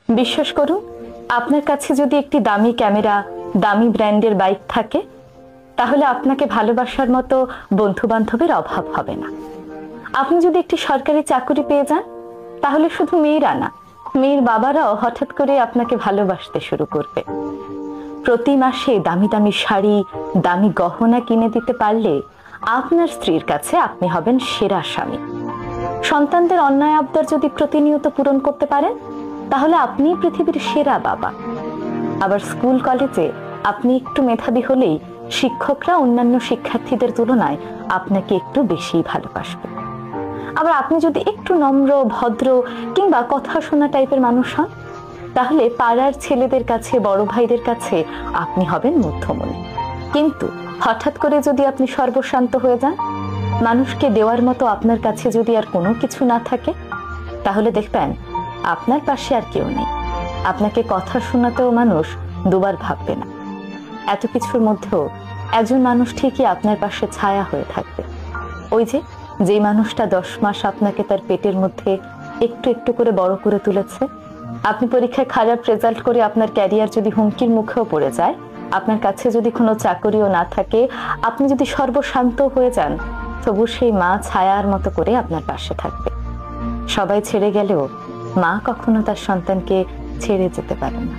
বিশ্বাস করুন, আপনার কাছে যদি একটি দামি ক্যামেরা, দামি ব্র্যান্ডের বাইক থাকে, তাহলে আপনাকে ভালোবাসার মতো বন্ধু বান্ধবের অভাব হবে না। আপনি যদি একটি সরকারি চাকরি পেয়ে যান, তাহলে শুধু মেয়েরা না, মেয়ের বাবারাও হঠাৎ করে আপনাকে ভালোবাসতে শুরু করবে। প্রতি মাসে দামি দামি শাড়ি, দামি গহনা কিনে দিতে পারলে আপনার স্ত্রীর কাছে আপনি হবেন সেরা স্বামী। সন্তানদের অন্যায় আবদার যদি প্রতিনিয়ত পূরণ করতে পারেন, তাহলে আপনি পৃথিবীর সেরা বাবা। আবার স্কুল কলেজে আপনি একটু মেধাবী হলেই শিক্ষকরা অন্যান্য শিক্ষার্থীদের তুলনায় আপনাকে একটু বেশি ভালোবাসবে। আবার আপনি যদি একটু নম্র, ভদ্র কিংবা কথা শোনা টাইপের মানুষ হন, তাহলে পাড়ার ছেলেদের কাছে, বড় ভাইদের কাছে আপনি হবেন মধ্যমণি। কিন্তু হঠাৎ করে যদি আপনি সর্বশান্ত হয়ে যান, মানুষকে দেওয়ার মতো আপনার কাছে যদি আর কোনো কিছু না থাকে, তাহলে দেখবেন আপনার পাশে আর কেউ নেই। আপনাকে কথা শোনাতেও মানুষ দুবার ভাববে না। এত কিছুর মধ্যেও একজন মানুষ ঠিকই আপনার পাশে ছায়া হয়ে থাকবে। ওই যে মানুষটা 10 মাস আপনাকে তার পেটের মধ্যে একটু একটু করে বড় করে তুলেছে। আপনি পরীক্ষায় খারাপ রেজাল্ট করে আপনার ক্যারিয়ার যদি হুমকির মুখেও পড়ে যায়, আপনার কাছে যদি কোনো চাকরিও না থাকে, আপনি যদি সর্বশান্ত হয়ে যান, তবু সেই মা ছায়ার মতো করে আপনার পাশে থাকবে। সবাই ছেড়ে গেলেও মা কখনো তার সন্তানকে ছেড়ে যেতে পারে না।